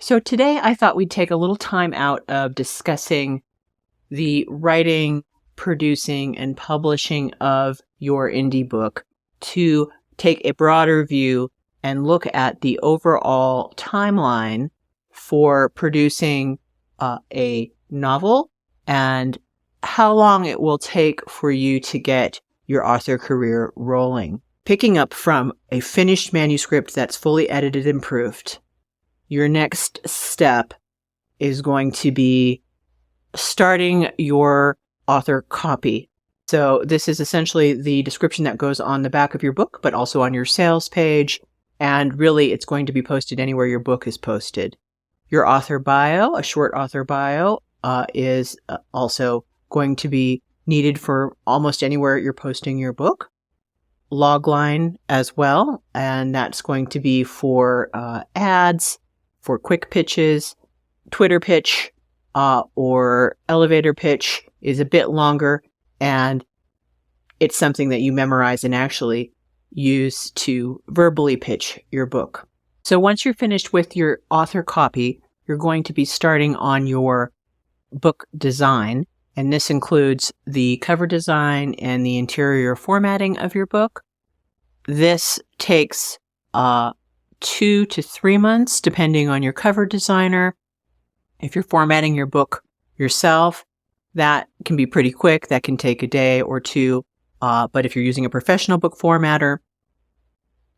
So today I thought we'd take a little time out of discussing the writing, producing, and publishing of your indie book to take a broader view and look at the overall timeline for producing a novel and how long it will take for you to get your author career rolling. Picking up from a finished manuscript that's fully edited and proofed, your next step is going to be starting your author copy. So this is essentially the description that goes on the back of your book, but also on your sales page. And really, it's going to be posted anywhere your book is posted. Your author bio, a short author bio, is also going to be needed for almost anywhere you're posting your book. Logline as well, and that's going to be for ads, for quick pitches. Twitter pitch or elevator pitch is a bit longer, and it's something that you memorize and actually use to verbally pitch your book. So once you're finished with your author copy, you're going to be starting on your book design, and this includes the cover design and the interior formatting of your book. This takes 2 to 3 months, depending on your cover designer. If you're formatting your book yourself, that can be pretty quick. That can take a day or two. But if you're using a professional book formatter,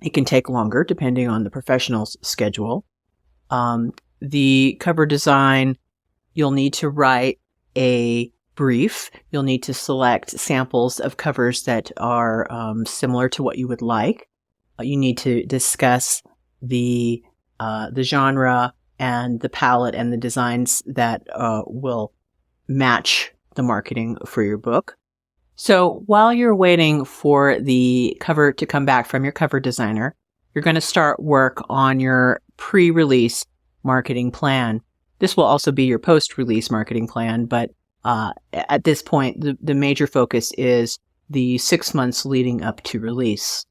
it can take longer, depending on the professional's schedule. The cover design, you'll need to write a brief. You'll need to select samples of covers that are similar to what you would like. You need to discuss the genre and the palette and the designs that will match the marketing for your book. So while you're waiting for the cover to come back from your cover designer, you're going to start work on your pre-release marketing plan. This will also be your post-release marketing plan, but at this point, the major focus is the 6 months leading up to release.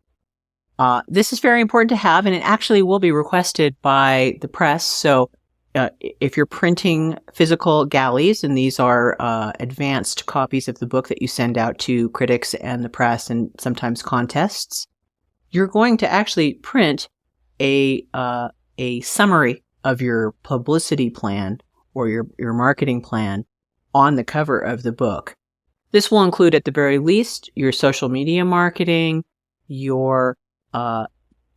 This is very important to have, and it actually will be requested by the press. So if you're printing physical galleys, and these are advanced copies of the book that you send out to critics and the press and sometimes contests, you're going to actually print a summary of your publicity plan or your marketing plan on the cover of the book. This will include, at the very least, your social media marketing, your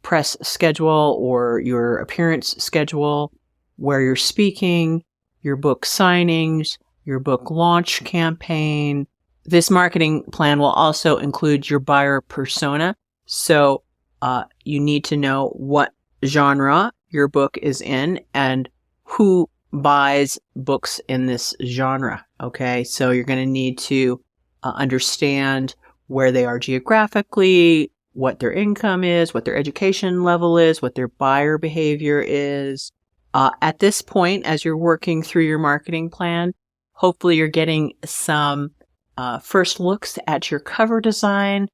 press schedule or your appearance schedule, where you're speaking, your book signings, your book launch campaign. This marketing plan will also include your buyer persona. So you need to know what genre your book is in and who buys books in this genre. Okay, so you're going to need to understand where they are geographically, what their income is, what their education level is, what their buyer behavior is. At this point, as you're working through your marketing plan, hopefully you're getting some first looks at your cover design.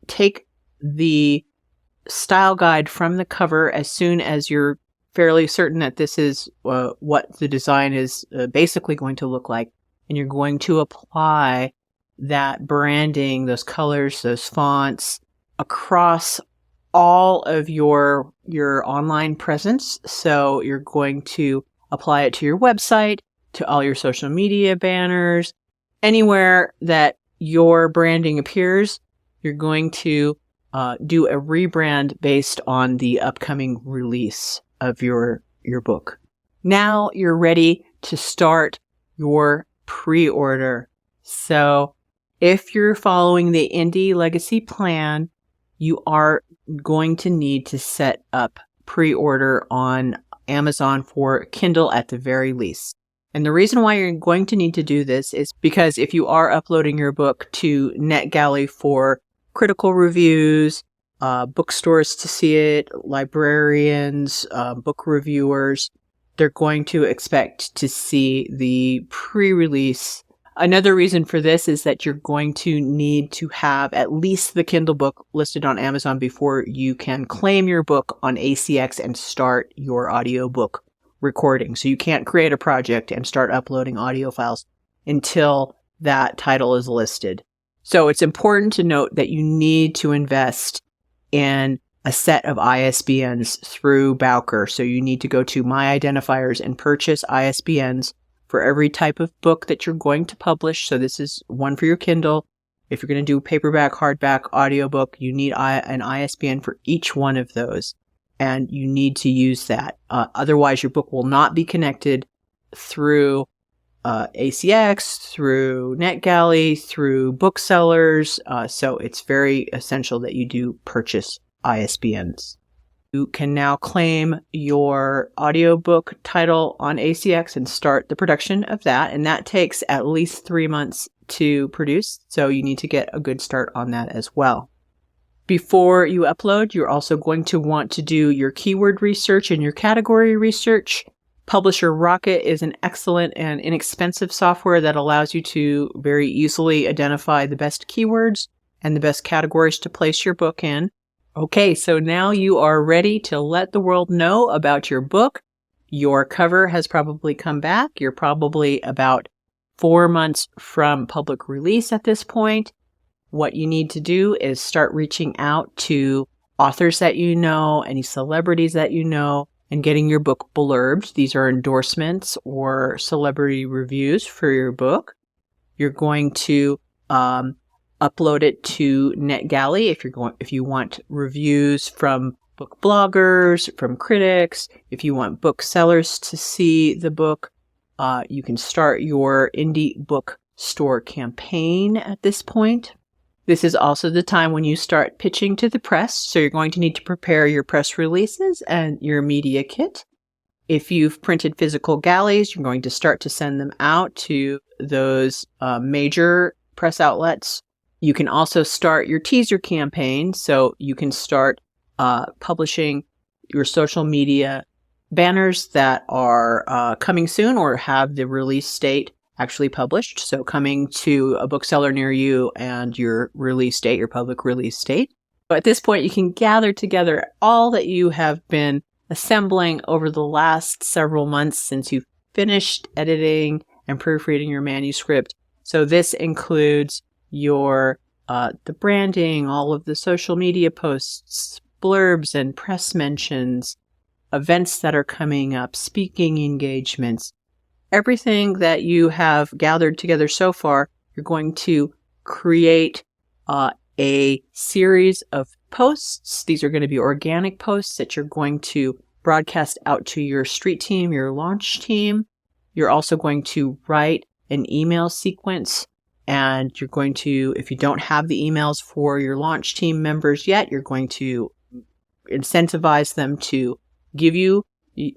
Take the style guide from the cover as soon as you're fairly certain that this is what the design is basically going to look like. And you're going to apply that branding, those colors, those fonts across all of your online presence. So you're going to apply it to your website, to all your social media banners, anywhere that your branding appears. You're going to do a rebrand based on the upcoming release of your book. Now you're ready to start your pre-order. So if you're following the Indie Legacy plan, you are going to need to set up pre-order on Amazon for Kindle at the very least. And the reason why you're going to need to do this is because if you are uploading your book to NetGalley for critical reviews, bookstores to see it, librarians, book reviewers, they're going to expect to see the pre-release. Another reason for this is that you're going to need to have at least the Kindle book listed on Amazon before you can claim your book on ACX and start your audiobook recording. So you can't create a project and start uploading audio files until that title is listed. So it's important to note that you need to invest in a set of ISBNs through Bowker. So you need to go to My Identifiers and purchase ISBNs for every type of book that you're going to publish. So this is one for your Kindle. If you're going to do paperback, hardback, audiobook, you need an ISBN for each one of those. And you need to use that. Otherwise, your book will not be connected through ACX, through NetGalley, through booksellers. So it's very essential that you do purchase ISBNs. You can now claim your audiobook title on ACX and start the production of that. And that takes at least 3 months to produce. So you need to get a good start on that as well. Before you upload, you're also going to want to do your keyword research and your category research. Publisher Rocket is an excellent and inexpensive software that allows you to very easily identify the best keywords and the best categories to place your book in. Okay, so now you are ready to let the world know about your book. Your cover has probably come back. You're probably about 4 months from public release at this point. What you need to do is start reaching out to authors that you know, any celebrities that you know, and getting your book blurbed. These are endorsements or celebrity reviews for your book. You're going to upload it to NetGalley if you want reviews from book bloggers, from critics. If you want booksellers to see the book, you can start your indie book store campaign at this point. This is also the time when you start pitching to the press, so you're going to need to prepare your press releases and your media kit. If you've printed physical galleys, you're going to start to send them out to those major press outlets. You can also start your teaser campaign, so you can start publishing your social media banners that are coming soon or have the release date actually published. So coming to a bookseller near you and your release date, your public release date. But at this point, you can gather together all that you have been assembling over the last several months since you've finished editing and proofreading your manuscript. So this includes your the branding, all of the social media posts, blurbs and press mentions, events that are coming up, speaking engagements. Everything that you have gathered together so far, you're going to create a series of posts. These are going to be organic posts that you're going to broadcast out to your street team, your launch team. You're also going to write an email sequence, and you're going to, if you don't have the emails for your launch team members yet, you're going to incentivize them to give you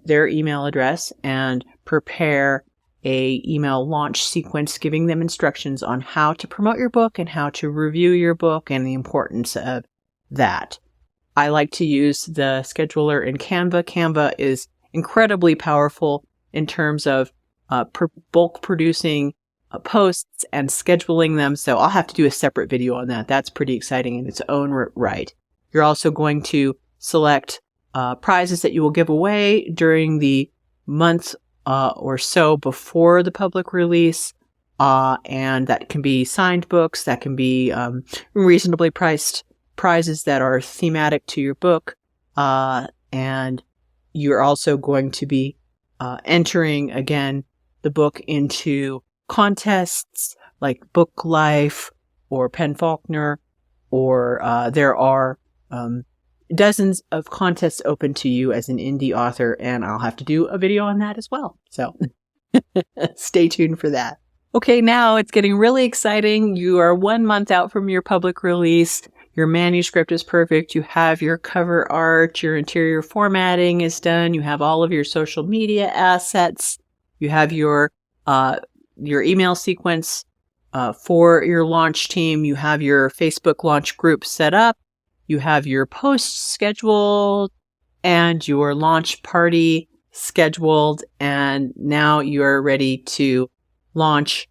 their email address and prepare a email launch sequence giving them instructions on how to promote your book and how to review your book and the importance of that. I like to use the scheduler in Canva. Canva is incredibly powerful in terms of bulk producing posts and scheduling them. So I'll have to do a separate video on that. That's pretty exciting in its own right. You're also going to select prizes that you will give away during the month or so before the public release. And that can be signed books, that can be reasonably priced prizes that are thematic to your book. And you're also going to be entering, again, the book into contests like Book Life or Penn Faulkner, or there are dozens of contests open to you as an indie author, and I'll have to do a video on that as well. So stay tuned for that. Okay, now it's getting really exciting. You are 1 month out from your public release. Your manuscript is perfect. You have your cover art, your interior formatting is done. You have all of your social media assets. You have your email sequence for your launch team. You have your Facebook launch group set up. You have your posts scheduled and your launch party scheduled. And now you're ready to launch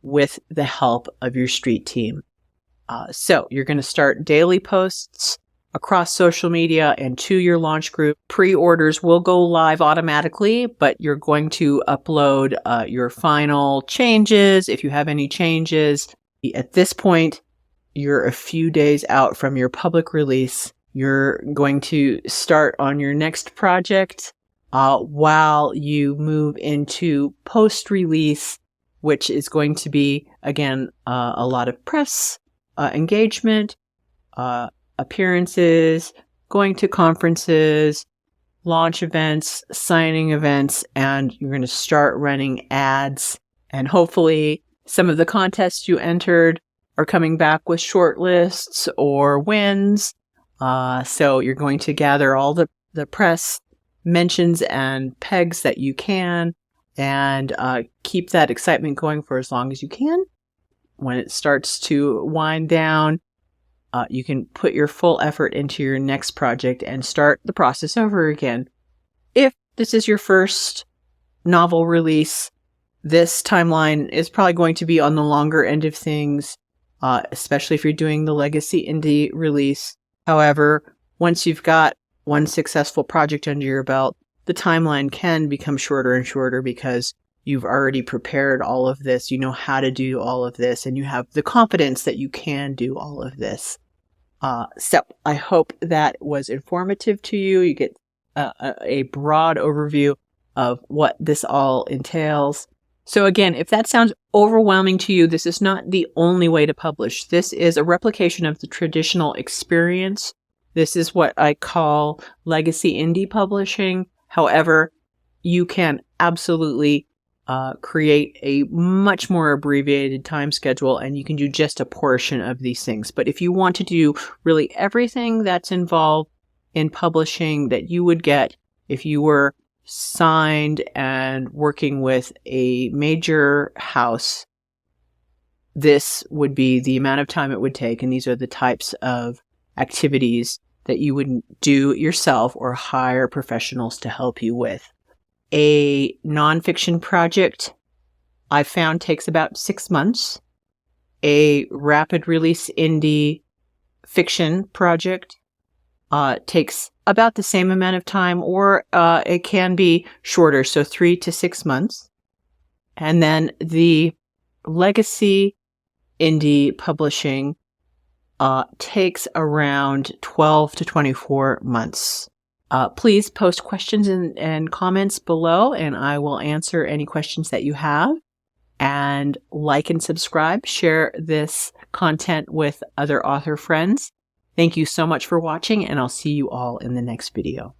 with the help of your street team. So you're going to start daily posts across social media and to your launch group. Pre-orders will go live automatically, but you're going to upload your final changes if you have any changes. At this point, you're a few days out from your public release. You're going to start on your next project while you move into post-release, which is going to be, again, a lot of press engagement, appearances, going to conferences, launch events, signing events, and you're going to start running ads. And hopefully some of the contests you entered are coming back with shortlists or wins. So you're going to gather all the press mentions and pegs that you can and keep that excitement going for as long as you can. When it starts to wind down, you can put your full effort into your next project and start the process over again. If this is your first novel release, this timeline is probably going to be on the longer end of things, especially if you're doing the legacy indie release. However, once you've got one successful project under your belt, the timeline can become shorter and shorter because you've already prepared all of this, you know how to do all of this, and you have the confidence that you can do all of this. So I hope that was informative to you. You get a broad overview of what this all entails. So again, if that sounds overwhelming to you, this is not the only way to publish. This is a replication of the traditional experience. This is what I call legacy indie publishing. However, you can absolutely create a much more abbreviated time schedule, and you can do just a portion of these things. But if you want to do really everything that's involved in publishing that you would get if you were signed and working with a major house, this would be the amount of time it would take, and these are the types of activities that you would do yourself or hire professionals to help you with. A nonfiction project, I found, takes about 6 months. A rapid release indie fiction project takes about the same amount of time, or it can be shorter, so 3 to 6 months. And then the legacy indie publishing takes around 12 to 24 months. Please post questions and comments below, and I will answer any questions that you have. And like and subscribe, share this content with other author friends. Thank you so much for watching, and I'll see you all in the next video.